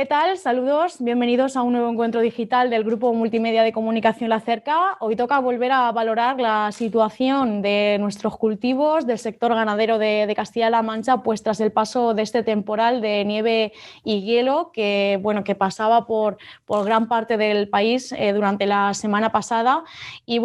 ¿Qué tal? Saludos, bienvenidos a un nuevo encuentro digital del Grupo Multimedia de Comunicación La Cerca. Hoy toca volver a valorar la situación de nuestros cultivos, del sector ganadero de Castilla-La Mancha, pues tras el paso de este temporal de nieve y hielo que pasaba por gran parte del país durante la semana pasada y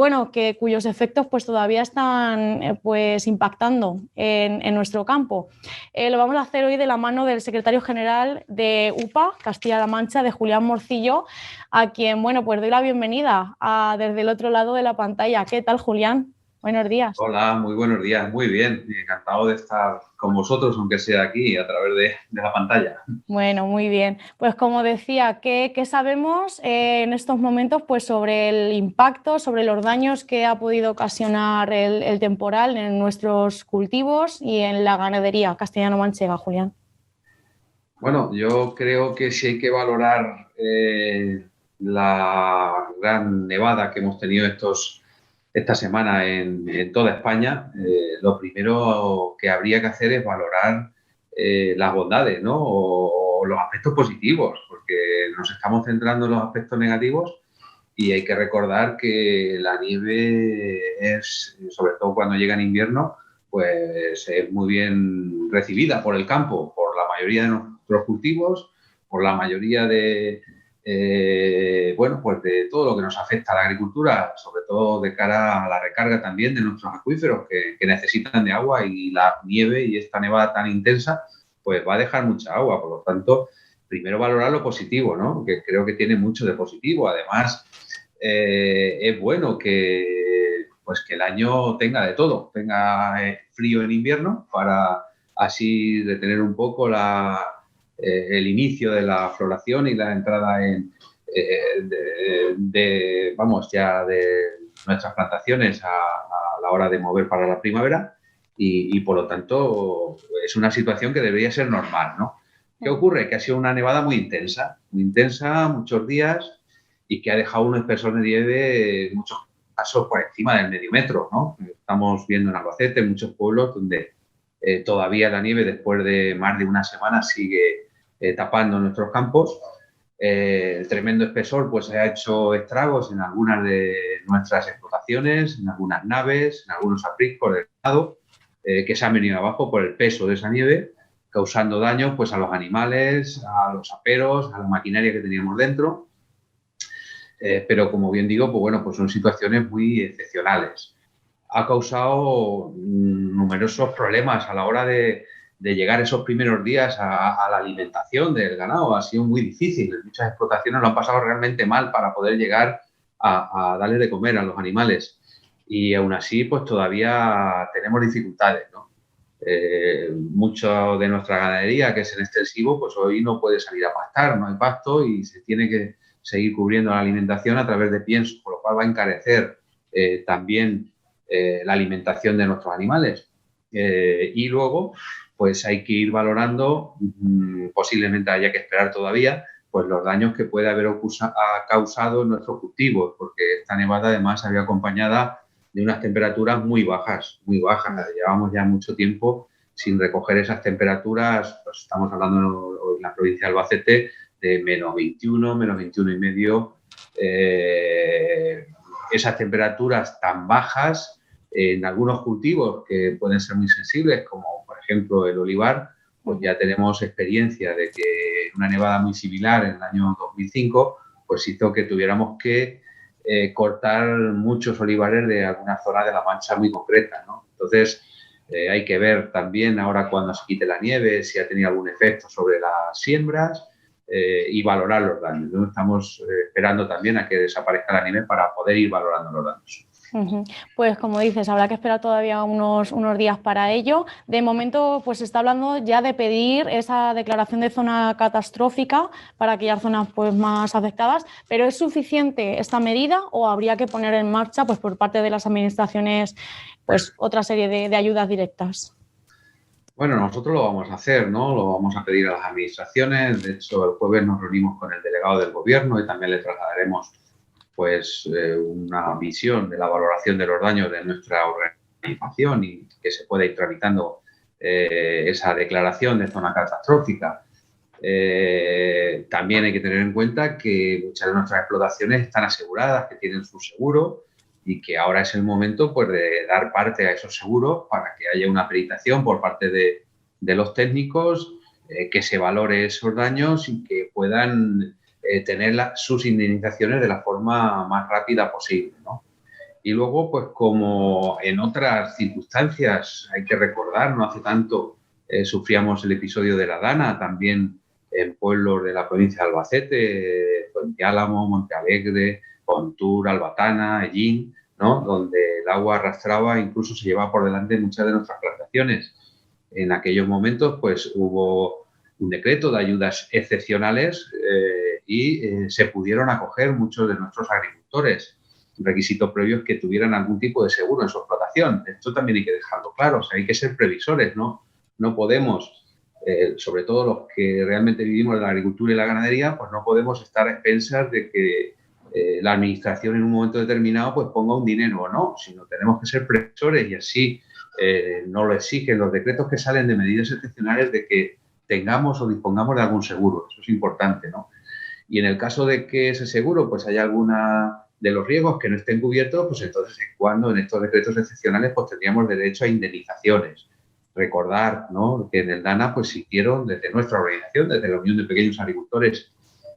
cuyos efectos pues todavía están impactando en nuestro campo. Lo vamos a hacer hoy de la mano del secretario general de UPA, Castilla-La Mancha, de Julián Morcillo, a quien pues doy la bienvenida desde el otro lado de la pantalla. ¿Qué tal, Julián? Buenos días. Hola, muy buenos días, muy bien. Encantado de estar con vosotros, aunque sea aquí, a través de la pantalla. Bueno, muy bien. Pues como decía, ¿qué sabemos en estos momentos pues, sobre el impacto, sobre los daños que ha podido ocasionar el temporal en nuestros cultivos y en la ganadería castellano-manchega, Julián? Bueno, yo creo que sí hay que valorar la gran nevada que hemos tenido esta semana en toda España. Lo primero que habría que hacer es valorar las bondades, ¿no? O los aspectos positivos, porque nos estamos centrando en los aspectos negativos y hay que recordar que la nieve es, sobre todo cuando llega en invierno, pues es muy bien recibida por el campo, por la mayoría de nuestros cultivos, por la mayoría de, pues de todo lo que nos afecta a la agricultura, sobre todo de cara a la recarga también de nuestros acuíferos que necesitan de agua, y la nieve y esta nevada tan intensa pues va a dejar mucha agua. Por lo tanto, primero valorar lo positivo, ¿no? Que creo que tiene mucho de positivo. Además, es bueno que el año tenga de todo, tenga frío en invierno para así detener un poco el inicio de la floración y la entrada de nuestras plantaciones a la hora de mover para la primavera, y por lo tanto es una situación que debería ser normal, ¿no? ¿Qué ocurre? Que ha sido una nevada muy intensa, muchos días, y que ha dejado un espesor de nieve en muchos casos por encima del medio metro, ¿no? Estamos viendo en Albacete, en muchos pueblos donde todavía la nieve, después de más de una semana, sigue tapando nuestros campos. El tremendo espesor pues ha hecho estragos en algunas de nuestras explotaciones, en algunas naves, en algunos apriscos del ganado, que se han venido abajo por el peso de esa nieve, causando daños pues a los animales, a los aperos, a la maquinaria que teníamos dentro. Pero como bien digo, pues son situaciones muy excepcionales. Ha causado numerosos problemas a la hora de llegar esos primeros días a la alimentación del ganado. Ha sido muy difícil. Muchas explotaciones lo han pasado realmente mal para poder llegar a darle de comer a los animales. Y aún así, pues todavía tenemos dificultades, ¿no? Mucho de nuestra ganadería, que es en extensivo, pues hoy no puede salir a pastar, no hay pasto y se tiene que seguir cubriendo la alimentación a través de pienso, por lo cual va a encarecer también la alimentación de nuestros animales. Y luego, pues hay que ir valorando, posiblemente haya que esperar todavía, pues los daños que puede haber causado en nuestros cultivos, porque esta nevada además había acompañada de unas temperaturas muy bajas, muy bajas. Llevamos ya mucho tiempo sin recoger esas temperaturas, pues estamos hablando en la provincia de Albacete de menos 21, menos 21 y medio. Esas temperaturas tan bajas en algunos cultivos que pueden ser muy sensibles, como por ejemplo el olivar, pues ya tenemos experiencia de que una nevada muy similar en el año 2005 pues hizo que tuviéramos que cortar muchos olivares de alguna zona de La Mancha muy concreta, ¿no? Entonces, hay que ver también ahora cuando se quite la nieve si ha tenido algún efecto sobre las siembras y valorar los daños, ¿no? Estamos esperando también a que desaparezca la nieve para poder ir valorando los daños. Pues como dices, habrá que esperar todavía unos días para ello. De momento, pues se está hablando ya de pedir esa declaración de zona catastrófica para aquellas zonas pues más afectadas, pero ¿es suficiente esta medida o habría que poner en marcha pues por parte de las administraciones pues otra serie de ayudas directas? Bueno, nosotros lo vamos a hacer, ¿no? Lo vamos a pedir a las administraciones. De hecho, el jueves nos reunimos con el delegado del Gobierno y también le trasladaremos una visión de la valoración de los daños de nuestra organización y que se pueda ir tramitando esa declaración de zona catastrófica. También hay que tener en cuenta que muchas de nuestras explotaciones están aseguradas, que tienen su seguro y que ahora es el momento pues, de dar parte a esos seguros para que haya una peritación por parte de los técnicos, que se valore esos daños y que puedan tener sus indemnizaciones de la forma más rápida posible, ¿no? Y luego, pues como en otras circunstancias, hay que recordar, no hace tanto sufríamos el episodio de la Dana, también en pueblos de la provincia de Albacete, Fuente Álamo, Montealegre, Pontur, Albatana, Ellín, ¿no? Donde el agua arrastraba, incluso se llevaba por delante muchas de nuestras plantaciones. En aquellos momentos, pues hubo un decreto de ayudas excepcionales y se pudieron acoger muchos de nuestros agricultores. Un requisito previo es que tuvieran algún tipo de seguro en su explotación. Esto también hay que dejarlo claro, o sea, hay que ser previsores, ¿no? No podemos, sobre todo los que realmente vivimos de la agricultura y la ganadería, pues no podemos estar a expensas de que la administración en un momento determinado pues ponga un dinero o no, sino tenemos que ser previsores y así nos lo exigen los decretos que salen de medidas excepcionales de que tengamos o dispongamos de algún seguro. Eso es importante, ¿no? Y en el caso de que ese seguro pues haya alguna de los riesgos que no estén cubiertos, pues entonces cuando en estos decretos excepcionales pues tendríamos derecho a indemnizaciones. Recordar, ¿no?, que en el DANA pues se hicieron desde nuestra organización, desde la Unión de Pequeños Agricultores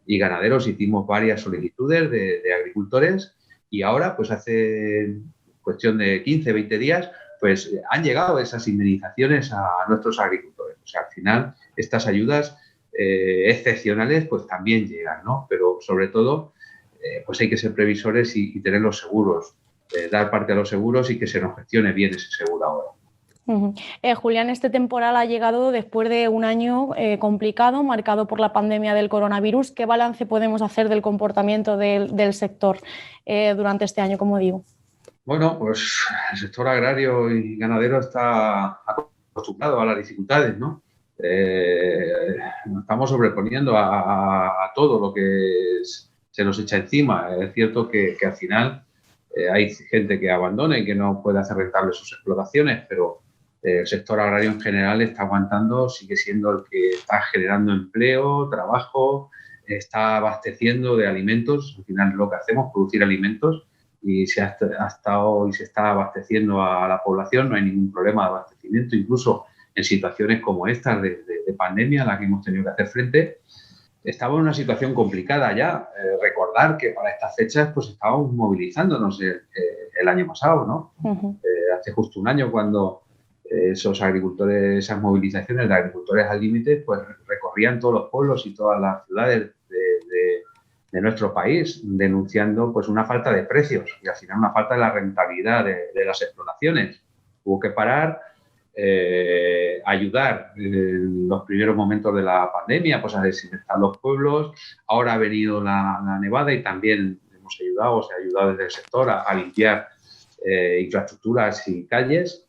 y Ganaderos, hicimos varias solicitudes de agricultores y ahora pues hace cuestión de 15, 20 días pues han llegado esas indemnizaciones a nuestros agricultores. O sea, al final estas ayudas excepcionales pues también llegan, ¿no? Pero sobre todo pues hay que ser previsores y tener los seguros, dar parte a los seguros y que se nos gestione bien ese seguro ahora. Julián, este temporal ha llegado después de un año complicado, marcado por la pandemia del coronavirus. ¿Qué balance podemos hacer del comportamiento del sector durante este año, como digo? Bueno, pues el sector agrario y ganadero está acostumbrado a las dificultades, ¿no? Nos estamos sobreponiendo a todo lo que se nos echa encima. Es cierto que al final hay gente que abandona y que no puede hacer rentables sus explotaciones, pero el sector agrario en general está aguantando, sigue siendo el que está generando empleo, trabajo, está abasteciendo de alimentos. Al final lo que hacemos es producir alimentos y se ha estado y se está abasteciendo a la población, no hay ningún problema de abastecimiento, incluso en situaciones como estas de pandemia a la que hemos tenido que hacer frente. Estaba en una situación complicada ya. Recordar que para estas fechas pues estábamos movilizándonos el año pasado, ¿no? Hace justo un año cuando esos agricultores, esas movilizaciones de agricultores al límite, pues recorrían todos los pueblos y todas las ciudades de nuestro país, denunciando pues una falta de precios y al final una falta de la rentabilidad de las explotaciones. Hubo que parar, ayudar en los primeros momentos de la pandemia, pues a desinfectar los pueblos. Ahora ha venido la nevada y también hemos ayudado, se ha ayudado desde el sector a limpiar infraestructuras y calles.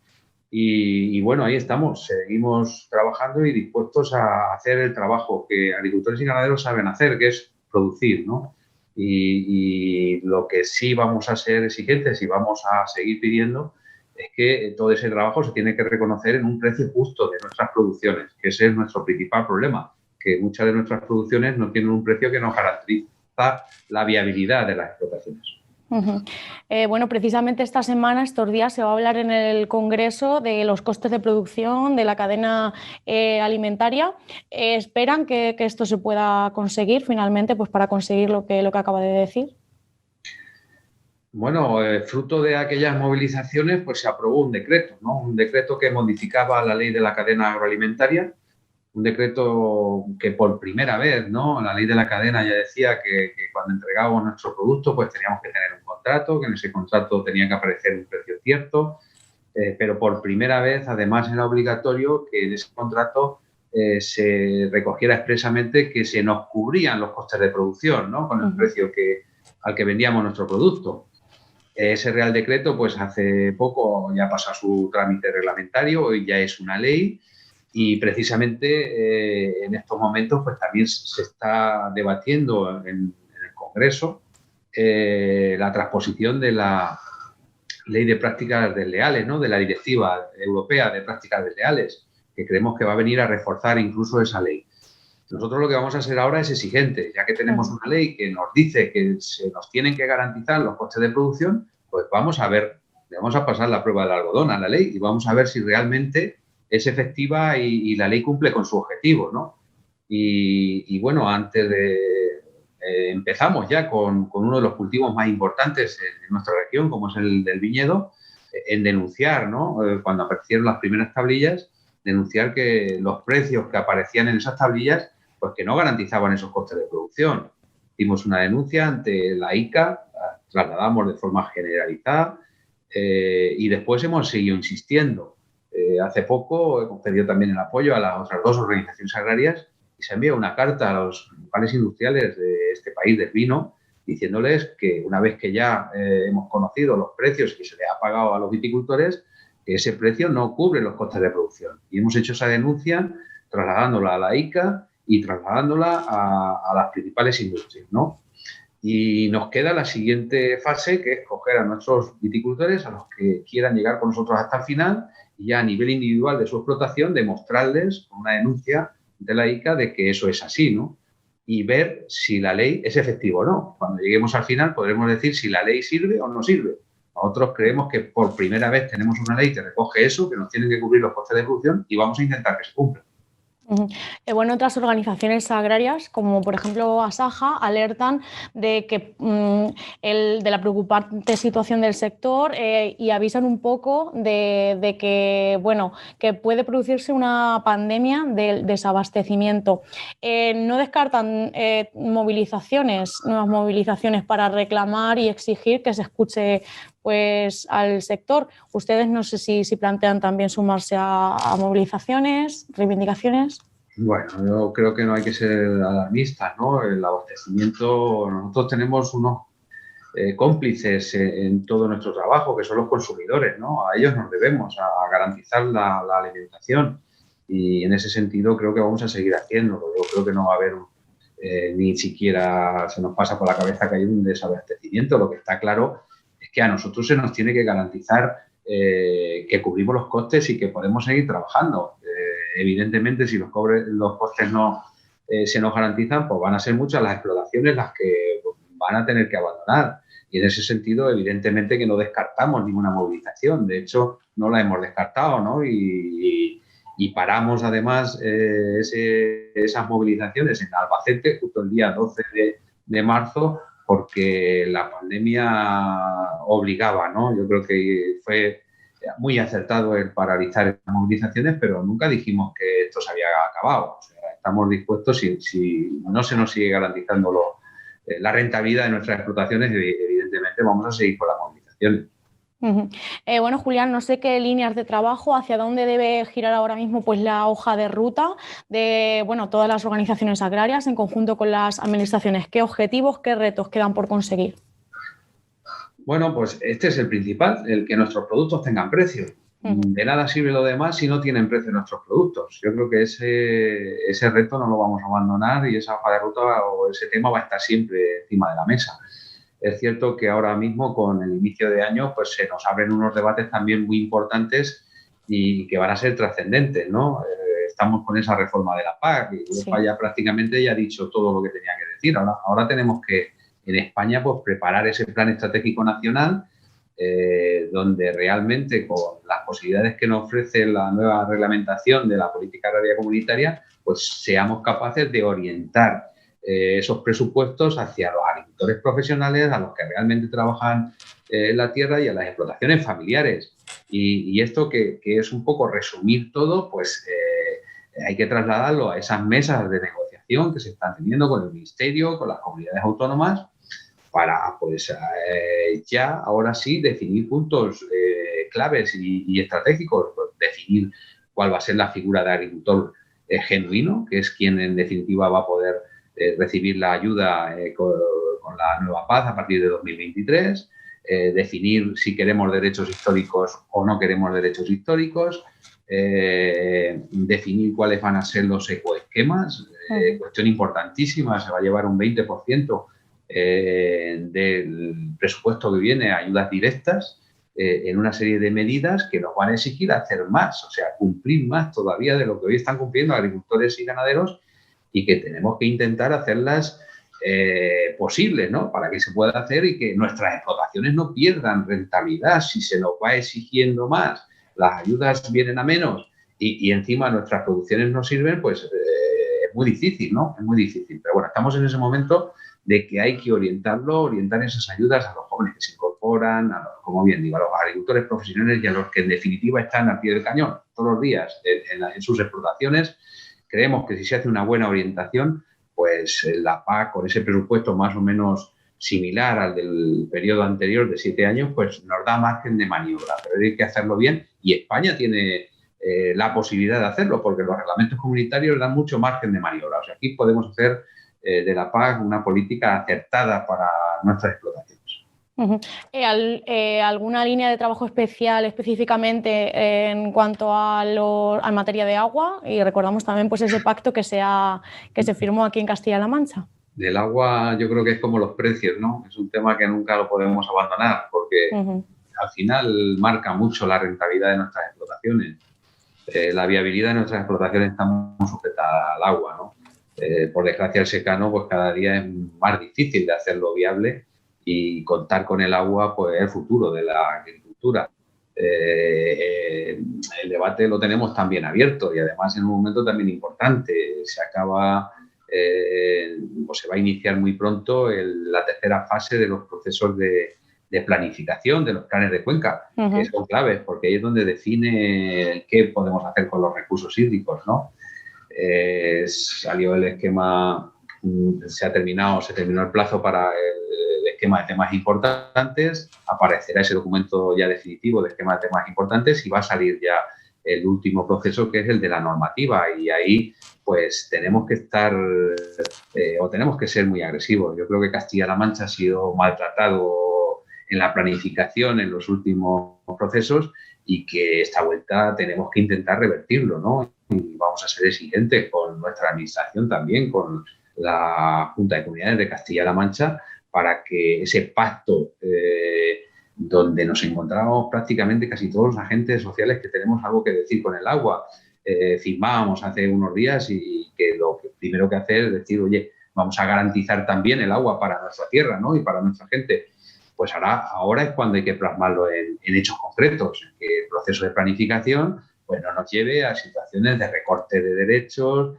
Y bueno, ahí estamos, seguimos trabajando y dispuestos a hacer el trabajo que agricultores y ganaderos saben hacer, que es producir, ¿no? Y lo que sí vamos a ser exigentes y vamos a seguir pidiendo es que todo ese trabajo se tiene que reconocer en un precio justo de nuestras producciones, que ese es nuestro principal problema, que muchas de nuestras producciones no tienen un precio que nos garantiza la viabilidad de las explotaciones. Bueno, precisamente esta semana, estos días, se va a hablar en el Congreso de los costes de producción de la cadena alimentaria. ¿Esperan que esto se pueda conseguir finalmente, pues para conseguir lo que acaba de decir? Bueno, fruto de aquellas movilizaciones, pues se aprobó un decreto, ¿no? Un decreto que modificaba la ley de la cadena agroalimentaria. Un decreto que por primera vez, ¿no?, la ley de la cadena ya decía que cuando entregábamos nuestro producto pues teníamos que tener un contrato, que en ese contrato tenía que aparecer un precio cierto, pero por primera vez además era obligatorio que en ese contrato se recogiera expresamente que se nos cubrían los costes de producción, ¿no?, con el precio al que vendíamos nuestro producto. Ese Real Decreto pues hace poco ya pasó a su trámite reglamentario y ya es una ley. Y precisamente en estos momentos pues también se está debatiendo en el Congreso la transposición de la Ley de Prácticas Desleales, ¿no?, de la Directiva Europea de Prácticas Desleales, que creemos que va a venir a reforzar incluso esa ley. Nosotros lo que vamos a hacer ahora es exigente, ya que tenemos una ley que nos dice que se nos tienen que garantizar los costes de producción, pues vamos a ver, le vamos a pasar la prueba del algodón a la ley y vamos a ver si realmente es efectiva y la ley cumple con su objetivo, ¿no? Y bueno, antes de... empezamos ya con uno de los cultivos más importantes en nuestra región, como es el del viñedo, en denunciar, ¿no? Cuando aparecieron las primeras tablillas, denunciar que los precios que aparecían en esas tablillas, pues que no garantizaban esos costes de producción. Hicimos una denuncia ante la ICA, la trasladamos de forma generalizada y después hemos seguido insistiendo. Hace poco hemos pedido también el apoyo a las otras 2 organizaciones agrarias y se ha enviado una carta a los principales industriales de este país del vino diciéndoles que una vez que ya hemos conocido los precios que se le ha pagado a los viticultores, que ese precio no cubre los costes de producción. Y hemos hecho esa denuncia trasladándola a la ICA y trasladándola a las principales industrias, ¿no? Y nos queda la siguiente fase, que es coger a nuestros viticultores, a los que quieran llegar con nosotros hasta el final, y ya a nivel individual de su explotación, demostrarles con una denuncia de la ICA de que eso es así, ¿no? Y ver si la ley es efectiva o no. Cuando lleguemos al final podremos decir si la ley sirve o no sirve. Nosotros creemos que por primera vez tenemos una ley que recoge eso, que nos tienen que cubrir los costes de producción y vamos a intentar que se cumpla. Bueno, otras organizaciones agrarias, como por ejemplo Asaja, alertan de que de la preocupante situación del sector y avisan un poco de que, bueno, que puede producirse una pandemia del desabastecimiento. No descartan nuevas movilizaciones para reclamar y exigir que se escuche pues al sector. Ustedes no sé si plantean también sumarse a movilizaciones, reivindicaciones. Bueno, yo creo que no hay que ser alarmistas, ¿no? El abastecimiento, nosotros tenemos unos cómplices en todo nuestro trabajo, que son los consumidores, ¿no? A ellos nos debemos, a garantizar la alimentación y en ese sentido creo que vamos a seguir haciéndolo. Yo creo que no va a haber ni siquiera se nos pasa por la cabeza que hay un desabastecimiento. Lo que está claro es que a nosotros se nos tiene que garantizar que cubrimos los costes y que podemos seguir trabajando. Evidentemente, si los costes no se nos garantizan, pues van a ser muchas las explotaciones las que van a tener que abandonar. Y en ese sentido, evidentemente que no descartamos ninguna movilización. De hecho, no la hemos descartado, ¿no? Y paramos, además, esas movilizaciones en Albacete justo el día 12 de marzo porque la pandemia obligaba, ¿no? Yo creo que fue muy acertado el paralizar estas movilizaciones, pero nunca dijimos que esto se había acabado. O sea, estamos dispuestos, si no se nos sigue garantizando la rentabilidad de nuestras explotaciones, evidentemente vamos a seguir con las movilizaciones. Bueno, Julián, no sé qué líneas de trabajo, hacia dónde debe girar ahora mismo pues la hoja de ruta de todas las organizaciones agrarias en conjunto con las administraciones. ¿Qué objetivos, qué retos quedan por conseguir? Bueno, pues este es el principal, el que nuestros productos tengan precio. De nada sirve lo demás si no tienen precio nuestros productos. Yo creo que ese reto no lo vamos a abandonar y esa hoja de ruta o ese tema va a estar siempre encima de la mesa. Es cierto que ahora mismo, con el inicio de año, pues se nos abren unos debates también muy importantes y que van a ser trascendentes, ¿no? Estamos con esa reforma de la PAC y Europa ya prácticamente ya ha dicho todo lo que tenía que decir. Ahora tenemos que, en España, pues preparar ese plan estratégico nacional donde realmente, con las posibilidades que nos ofrece la nueva reglamentación de la política agraria comunitaria, pues seamos capaces de orientar esos presupuestos hacia los agricultores profesionales, a los que realmente trabajan la tierra y a las explotaciones familiares. Y esto que es un poco resumir todo, pues hay que trasladarlo a esas mesas de negociación que se están teniendo con el Ministerio, con las comunidades autónomas, para pues ya ahora sí definir puntos claves y estratégicos, pues, definir cuál va a ser la figura de agricultor genuino, que es quien en definitiva va a poder recibir la ayuda con la nueva PAC a partir de 2023, definir si queremos derechos históricos o no queremos derechos históricos, definir cuáles van a ser los ecoesquemas, cuestión importantísima, se va a llevar un 20% del presupuesto que viene a ayudas directas en una serie de medidas que nos van a exigir hacer más, o sea, cumplir más todavía de lo que hoy están cumpliendo agricultores y ganaderos y que tenemos que intentar hacerlas posibles, ¿no? Para que se pueda hacer y que nuestras explotaciones no pierdan rentabilidad. Si se nos va exigiendo más, las ayudas vienen a menos y encima nuestras producciones no sirven, pues es muy difícil, ¿no? Es muy difícil. Pero bueno, estamos en ese momento de que hay que orientar esas ayudas a los jóvenes que se incorporan, como bien digo, a los agricultores profesionales y a los que en definitiva están al pie del cañón todos los días en sus explotaciones. Creemos que si se hace una buena orientación, pues la PAC, con ese presupuesto más o menos similar al del periodo anterior de 7 años, pues nos da margen de maniobra, pero hay que hacerlo bien y España tiene la posibilidad de hacerlo porque los reglamentos comunitarios dan mucho margen de maniobra. O sea, aquí podemos hacer de la PAC una política acertada para nuestras explotaciones. Uh-huh. ¿Alguna línea de trabajo especial específicamente en cuanto a materia de agua? Y recordamos también pues ese pacto que se firmó aquí en Castilla-La Mancha. Del agua yo creo que es como los precios, ¿no? Es un tema que nunca lo podemos abandonar porque al final marca mucho la rentabilidad de nuestras explotaciones. La viabilidad de nuestras explotaciones está muy sujeta al agua, ¿no? Por desgracia el secano pues cada día es más difícil de hacerlo viable y contar con el agua pues es el futuro de la agricultura. El debate lo tenemos también abierto y además en un momento también importante. Se acaba o se va a iniciar muy pronto la tercera fase de los procesos de planificación de los planes de cuenca, que son claves porque ahí es donde define qué podemos hacer con los recursos hídricos, ¿no? Salió el esquema, se terminó el plazo para el esquema de temas importantes, aparecerá ese documento ya definitivo de esquema de temas importantes y va a salir ya el último proceso que es el de la normativa y ahí pues tenemos que estar o tenemos que ser muy agresivos. Yo creo que Castilla-La Mancha ha sido maltratado en la planificación en los últimos procesos y que esta vuelta tenemos que intentar revertirlo, ¿no? Y vamos a ser exigentes con nuestra administración también, con la Junta de Comunidades de Castilla-La Mancha, para que ese pacto donde nos encontramos prácticamente casi todos los agentes sociales que tenemos algo que decir con el agua, firmábamos hace unos días y que lo primero que hacer es decir, oye, vamos a garantizar también el agua para nuestra tierra, ¿no? Y para nuestra gente. Pues ahora es cuando hay que plasmarlo en hechos concretos, que el proceso de planificación pues no nos lleve a situaciones de recorte de derechos.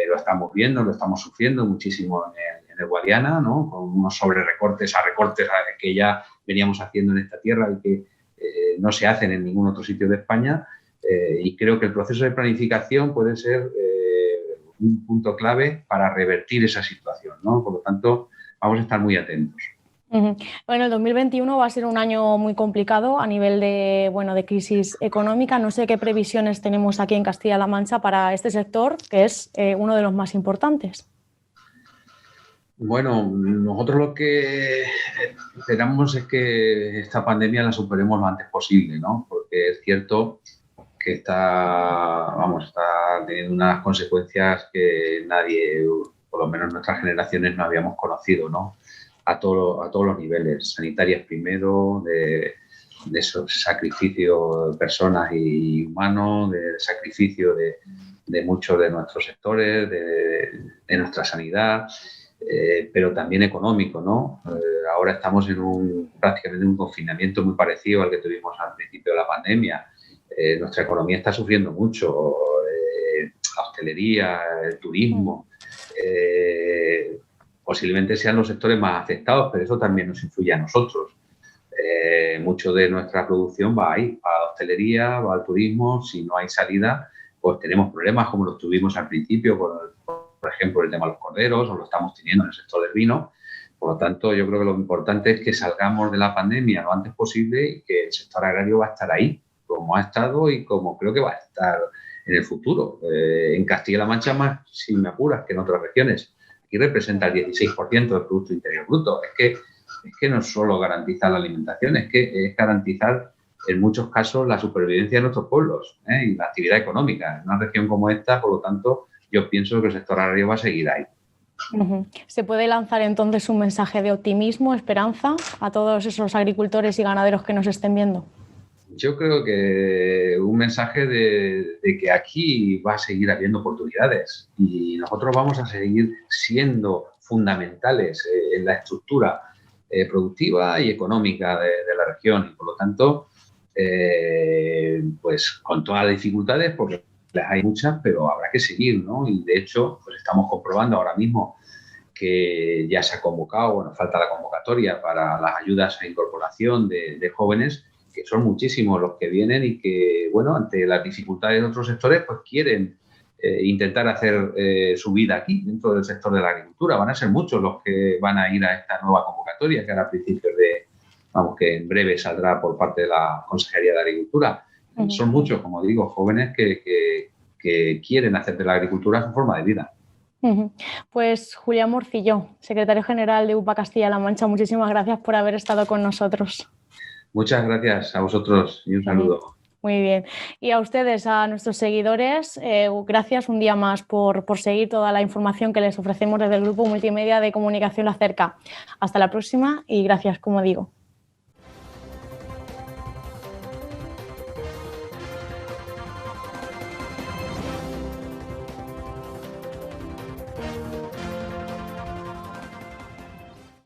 Lo estamos viendo, lo estamos sufriendo muchísimo en el Guadiana, ¿no? Con unos sobrerecortes a recortes que ya veníamos haciendo en esta tierra y que no se hacen en ningún otro sitio de España. Y creo que el proceso de planificación puede ser un punto clave para revertir esa situación, ¿no? Por lo tanto, vamos a estar muy atentos. Bueno, el 2021 va a ser un año muy complicado a nivel de crisis económica. No sé qué previsiones tenemos aquí en Castilla-La Mancha para este sector, que es uno de los más importantes. Bueno, nosotros lo que esperamos es que esta pandemia la superemos lo antes posible, ¿no? Porque es cierto que está teniendo unas consecuencias que nadie, por lo menos nuestras generaciones, no habíamos conocido, ¿no? A todos los niveles, sanitarias primero, de sacrificio de personas y humanos, de sacrificio de muchos de nuestros sectores, de nuestra sanidad, pero también económico, ¿no? Ahora estamos prácticamente en un confinamiento muy parecido al que tuvimos al principio de la pandemia. Nuestra economía está sufriendo mucho, la hostelería, el turismo, posiblemente sean los sectores más afectados, pero eso también nos influye a nosotros. Mucho de nuestra producción va ahí, va a la hostelería, va al turismo. Si no hay salida, pues tenemos problemas como los tuvimos al principio, por ejemplo, el tema de los corderos, o lo estamos teniendo en el sector del vino. Por lo tanto, yo creo que lo importante es que salgamos de la pandemia lo antes posible y que el sector agrario va a estar ahí, como ha estado y como creo que va a estar en el futuro. En Castilla-La Mancha más, si me apuras, que en otras regiones. Aquí representa el 16% del Producto Interior Bruto. Es que no es solo garantizar la alimentación, es que es garantizar en muchos casos la supervivencia de nuestros pueblos y la actividad económica. En una región como esta, por lo tanto, yo pienso que el sector agrario va a seguir ahí. ¿Se puede lanzar entonces un mensaje de optimismo, esperanza a todos esos agricultores y ganaderos que nos estén viendo? Yo creo que un mensaje de que aquí va a seguir habiendo oportunidades y nosotros vamos a seguir siendo fundamentales en la estructura productiva y económica de la región y por lo tanto, pues con todas las dificultades, porque las hay muchas, pero habrá que seguir, ¿no? Y de hecho, pues estamos comprobando ahora mismo que ya se ha convocado, bueno, falta la convocatoria para las ayudas a incorporación de jóvenes, que son muchísimos los que vienen y que, bueno, ante las dificultades de otros sectores, pues quieren intentar hacer su vida aquí, dentro del sector de la agricultura. Van a ser muchos los que van a ir a esta nueva convocatoria, que ahora a principios de, vamos, que en breve saldrá por parte de la Consejería de Agricultura. Son muchos, como digo, jóvenes que quieren hacer de la agricultura su forma de vida. Pues Julián Morcillo, secretario general de UPA Castilla-La Mancha, muchísimas gracias por haber estado con nosotros. Muchas gracias a vosotros y un saludo. Muy bien. Y a ustedes, a nuestros seguidores, gracias un día más por seguir toda la información que les ofrecemos desde el Grupo Multimedia de Comunicación La Cerca. Hasta la próxima y gracias, como digo.